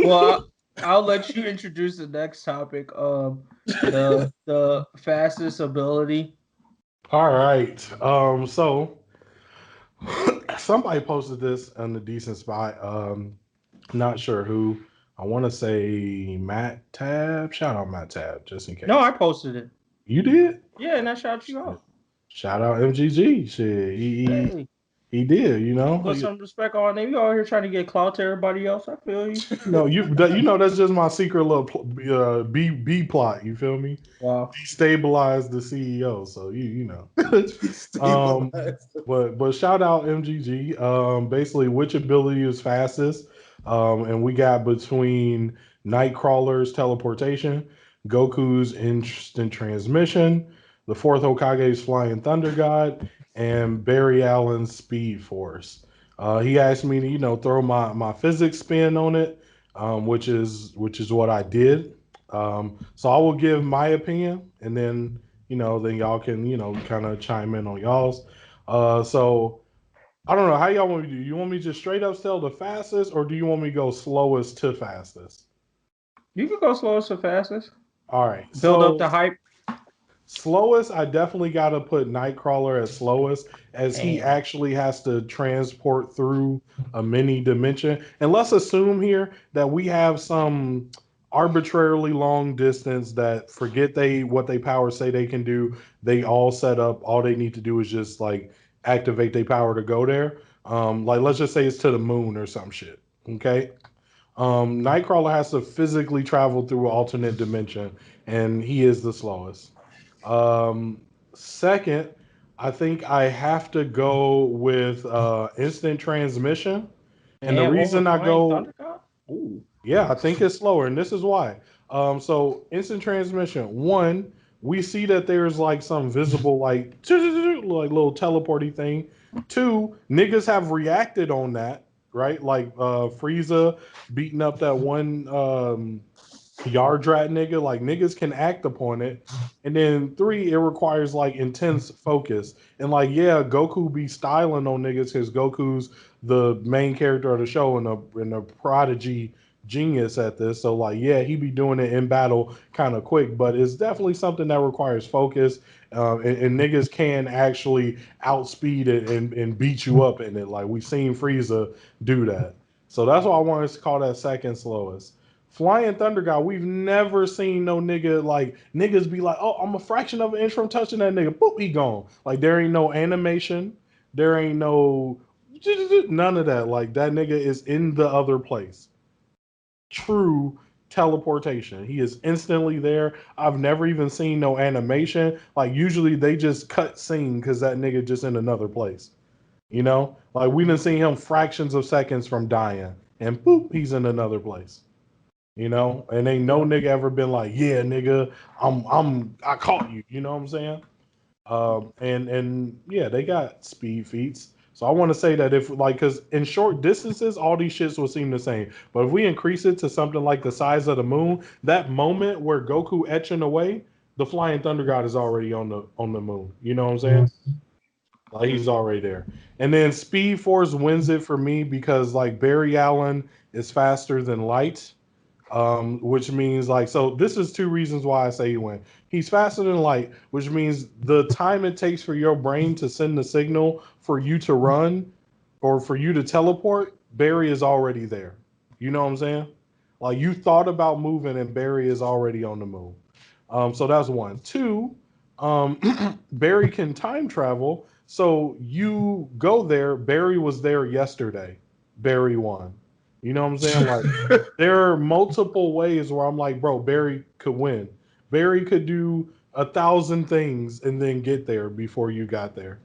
Well, I'll let you introduce the next topic. The fastest ability. All right. So somebody posted this on the decent spot. Not sure who. I want to say Matt Tab. Shout out Matt Tab, just in No, case. I posted it. You did? Yeah, and I shout you Shit. out. Shout out MGG. Shit, Hey, he did. put some respect on it. You out here trying to get clout to everybody else. I feel you. No, you know that's just my secret little B plot. You feel me? Wow. Destabilize the CEO. So you know. um, Stabilized. but shout out MGG. Basically, which ability is fastest? And we got between Nightcrawler's teleportation, Goku's instant transmission, the fourth Hokage's flying thunder god, and Barry Allen's speed force. He asked me to throw my physics spin on it, which is what I did. So I will give my opinion, and then y'all can kind of chime in on y'all's. So I don't know how y'all want me to do. You want me to just straight up tell the fastest, or do you want me to go slowest to fastest? You can go slowest to fastest. All right, Build up so the hype. slowest, I definitely got to put Nightcrawler as slowest, as he Damn. actually has to transport through a mini dimension. And let's assume here that we have some arbitrarily long distance that forget they what they power say they can do. They all set up. All they need to do is just like activate their power to go there. Like let's just say it's to the moon or some shit. Okay. Nightcrawler has to physically travel through an alternate dimension, and he is the slowest. Second, I think I have to go with instant transmission. And the Damn, over reason I flying go, thunder god. ooh, yeah, I think it's slower, and this is why. So instant transmission. One, we see that there's like some visible like little teleporty thing. Two, niggas have reacted on that, right? Like Frieza beating up that one yard rat nigga. Like niggas can act upon it. And then three, it requires like intense focus. And like, yeah, Goku be styling on niggas because Goku's the main character of the show and a prodigy genius at this. So like, yeah, he be doing it in battle kind of quick, but it's definitely something that requires focus. And niggas can actually outspeed it and beat you up in it. Like we seen Frieza do that. So that's why I wanted to call that second slowest. Flying Thunder God, we've never seen no nigga like niggas be like, oh, I'm a fraction of an inch from touching that nigga. Boop, he gone. Like there ain't no animation. There ain't no none of that. Like that nigga is in the other place. True teleportation. He is instantly there. I've never even seen no animation. Like usually they just cut scene because that nigga just in another place. Like we didn't see him fractions of seconds from dying, and boop, he's in another place. And ain't no nigga ever been like, yeah, nigga, I caught you. You know what I'm saying? And yeah, they got speed feats. So I want to say that if like, because in short distances, all these shits will seem the same. But if we increase it to something like the size of the moon, that moment where Goku etching away, the flying thunder god is already on the moon. You know what I'm saying? Like he's already there. And then Speed Force wins it for me because like Barry Allen is faster than light, which means like so. This is two reasons why I say he win. He's faster than light, which means the time it takes for your brain to send the signal for you to run or for you to teleport, Barry is already there. You know what I'm saying? Like you thought about moving and Barry is already on the move. So that's one. Two, Barry can time travel. So you go there. Barry was there yesterday. Barry won. You know what I'm saying? Like there are multiple ways where I'm like, bro, Barry could win. Barry could do 1,000 things and then get there before you got there.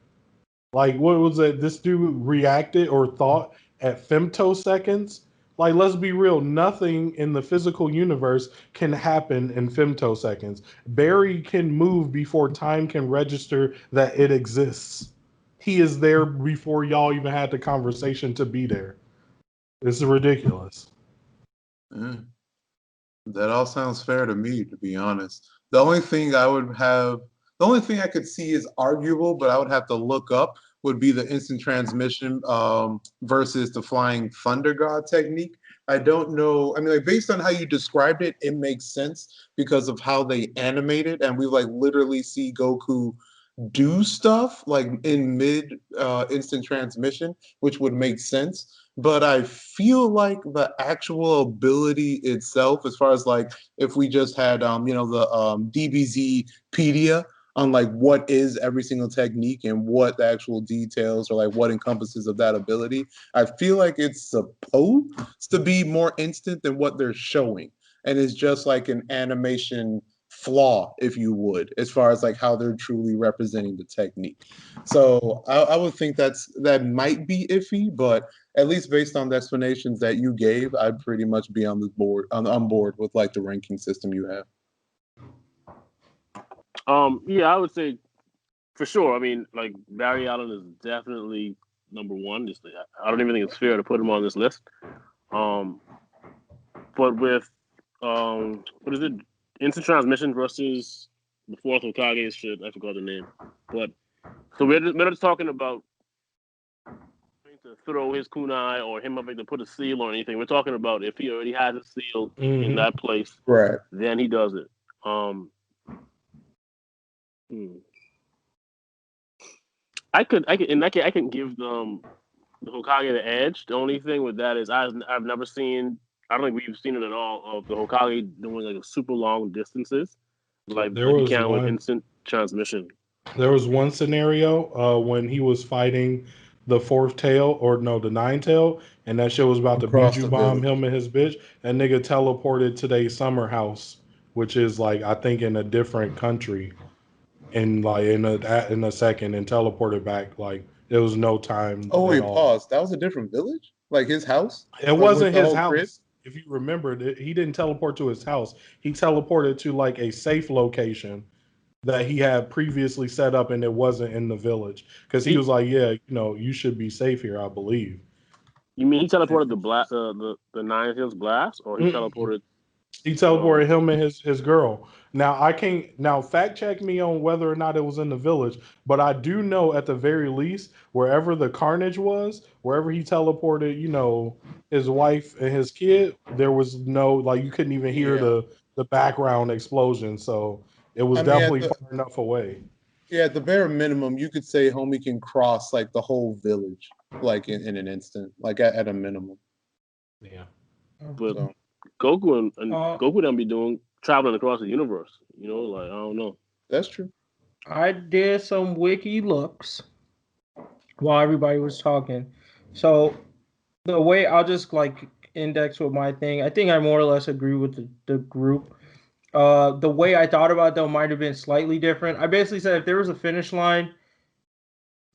Like, what was it? This dude reacted or thought at femtoseconds. Like, let's be real. Nothing in the physical universe can happen in femtoseconds. Barry can move before time can register that it exists. He is there before y'all even had the conversation to be there. This is ridiculous. Yeah. That all sounds fair to me, to be honest. The only thing I could see is arguable, but I would have to look up, would be the instant transmission versus the flying thunder god technique. I don't know. I mean, like based on how you described it, it makes sense because of how they animate it, and we like literally see Goku do stuff like in mid instant transmission, which would make sense. But I feel like the actual ability itself, as far as like if we just had the DBZpedia on like what is every single technique and what the actual details or like what encompasses of that ability, I feel like it's supposed to be more instant than what they're showing. And it's just like an animation flaw, if you would, as far as like how they're truly representing the technique. So I would think that might be iffy, but at least based on the explanations that you gave, I'd pretty much be on board with like the ranking system you have. Yeah, I would say for sure. I mean, like Barry Allen is definitely number one. Just I don't even think it's fair to put him on this list. But with what is it? Instant transmission versus the fourth Hokage shit. I forgot the name. But so we're not talking about to throw his kunai or him having to put a seal or anything. We're talking about if he already has a seal in that place, right? Then he does it. I can give the Hokage the edge. The only thing with that is I've never seen. I don't think we've seen it at all of the Hokage doing like super long distances, like he can with instant transmission. There was one scenario when he was fighting the fourth tail, or no, the nine tail, and that shit was about to Buju bomb him and his bitch. That nigga teleported to their summer house, which is like I think in a different country, and like in a second, and teleported back. Like there was no time. Oh wait, pause. That was a different village, like his house. It wasn't his house. Crib? If you remember, he didn't teleport to his house. He teleported to like a safe location that he had previously set up, and it wasn't in the village because he was like, "Yeah, you should be safe here, I believe." You mean he teleported the Nine Hills blast, or he teleported? He teleported him and his girl. Now I can't fact check me on whether or not it was in the village, but I do know at the very least wherever the carnage was, wherever he teleported, his wife and his kid, there was no like you couldn't even hear the background explosion. So it was definitely far enough away. Yeah, at the bare minimum, you could say homie can cross like the whole village, like in an instant, like at a minimum. Yeah. But Goku and Goku don't be traveling across the universe. Like I don't know. That's true. I did some wiki looks while everybody was talking. So the way I'll just like index with my thing, I think I more or less agree with the group. The way I thought about it, though, might have been slightly different. I basically said if there was a finish line,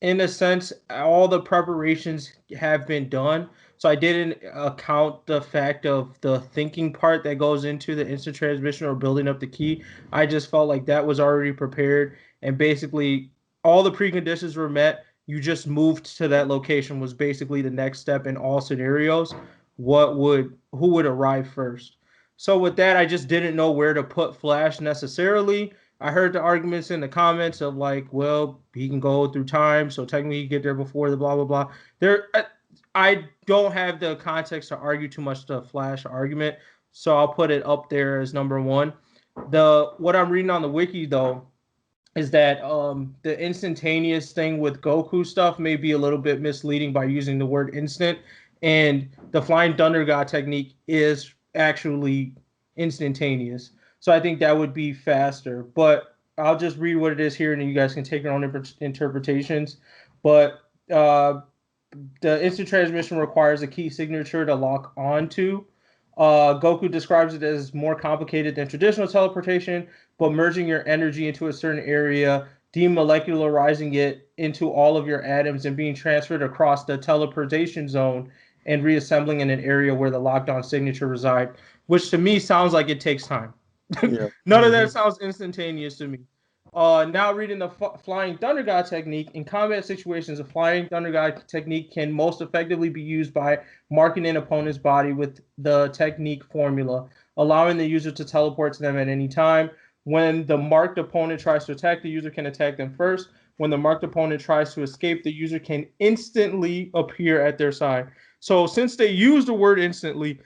in a sense, all the preparations have been done. So I didn't account the fact of the thinking part that goes into the instant transmission or building up the ki. I just felt like that was already prepared. And basically, all the preconditions were met. You just moved to that location was basically the next step in all scenarios. Who would arrive first? So with that, I just didn't know where to put Flash necessarily. I heard the arguments in the comments of like, well, he can go through time, so technically he can get there before the blah, blah, blah. I don't have the context to argue too much the Flash argument, so I'll put it up there as number one. What I'm reading on the wiki, though, is that the instantaneous thing with Goku stuff may be a little bit misleading by using the word instant, and the Flying Thunder God technique is actually instantaneous. So I think that would be faster. But I'll just read what it is here, and then you guys can take your own interpretations. But the instant transmission requires a key signature to lock onto. Goku describes it as more complicated than traditional teleportation, but merging your energy into a certain area, demolecularizing it into all of your atoms, and being transferred across the teleportation zone and reassembling in an area where the locked-on signature reside, which to me sounds like it takes time. Yeah. None of that sounds instantaneous to me. Now reading the Flying Thunder God technique. In combat situations, the Flying Thunder God technique can most effectively be used by marking an opponent's body with the technique formula, allowing the user to teleport to them at any time. When the marked opponent tries to attack, the user can attack them first. When the marked opponent tries to escape, the user can instantly appear at their side. So since they use the word instantly,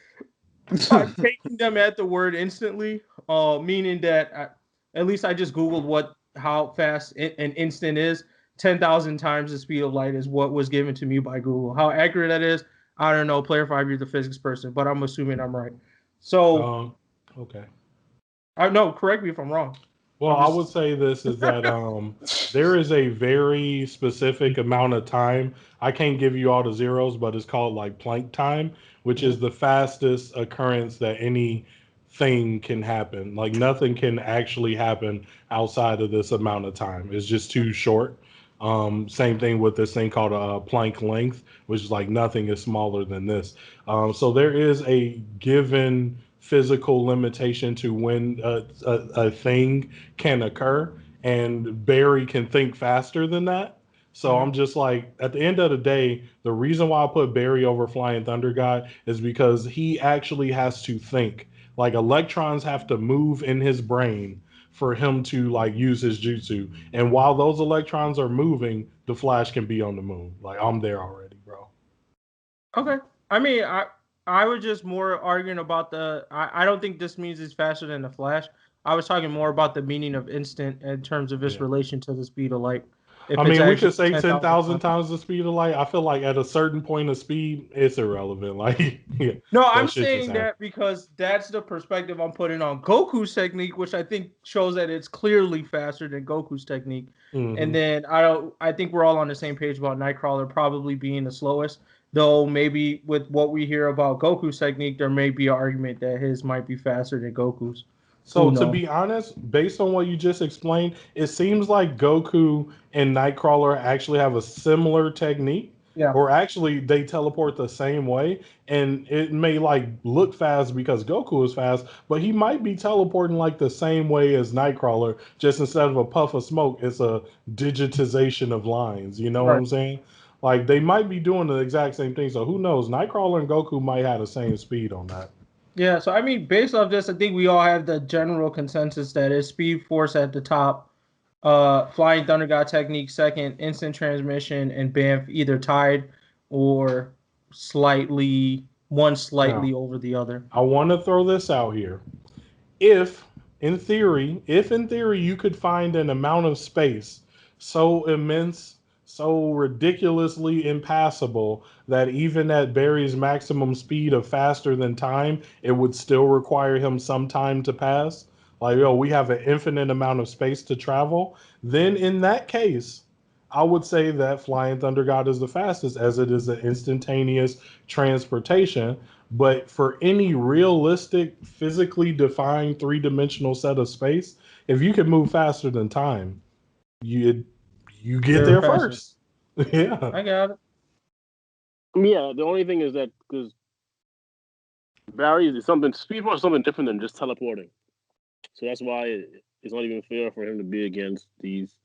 I'm taking them at the word instantly, meaning that at least I just Googled how fast an instant is. 10,000 times the speed of light is what was given to me by Google. How accurate that is, I don't know. Player 5, you're the physics person, but I'm assuming I'm right. So, okay. I no, correct me if I'm wrong. Well, I would say this is that there is a very specific amount of time. I can't give you all the zeros, but it's called like Planck time, which is the fastest occurrence that anything can happen. Like nothing can actually happen outside of this amount of time. It's just too short. Same thing with this thing called a Planck length, which is like nothing is smaller than this. So there is a given physical limitation to when a thing can occur, and Barry can think faster than that. So I'm just like, at the end of the day, the reason why I put Barry over Flying Thunder God is because he actually has to think. Like electrons have to move in his brain for him to like use his jutsu. And while those electrons are moving, the Flash can be on the moon. Like I'm there already, bro. Okay. I mean, I was just more arguing about I don't think this means it's faster than the Flash. I was talking more about the meaning of instant in terms of its relation to the speed of light. I mean, we could say 10,000 times the speed of light. I feel like at a certain point of speed, it's irrelevant. Like, no, I'm saying that because that's the perspective I'm putting on Goku's technique, which I think shows that it's clearly faster than Goku's technique. And then I think we're all on the same page about Nightcrawler probably being the slowest. Though maybe with what we hear about Goku's technique, there may be an argument that his might be faster than Goku's. So to be honest, based on what you just explained, it seems like Goku and Nightcrawler actually have a similar technique. Yeah. Or actually they teleport the same way. And it may like look fast because Goku is fast, but he might be teleporting like the same way as Nightcrawler. Just instead of a puff of smoke, it's a digitization of lines. You know what I'm saying? Like they might be doing the exact same thing. So who knows? Nightcrawler and Goku might have the same speed on that. Yeah, so I mean, based off this, I think we all have the general consensus that is Speed Force at the top, Flying Thunder God technique second, instant transmission, and Bamf either tied or slightly over the other. I want to throw this out here. If in theory you could find an amount of space so immense, so ridiculously impassable that even at Barry's maximum speed of faster than time, it would still require him some time to pass. Like, we have an infinite amount of space to travel. Then in that case, I would say that Flying Thunder God is the fastest, as it is an instantaneous transportation. But for any realistic, physically defined three-dimensional set of space, if you can move faster than time, you get there first. Yeah. I got it. Yeah, the only thing is that because Barry is Speed Force is something different than just teleporting. So that's why it's not even fair for him to be against these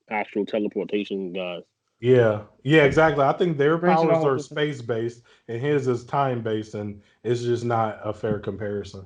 actual teleportation guys. Yeah, exactly. I think their powers are space-based and his is time-based, and it's just not a fair comparison.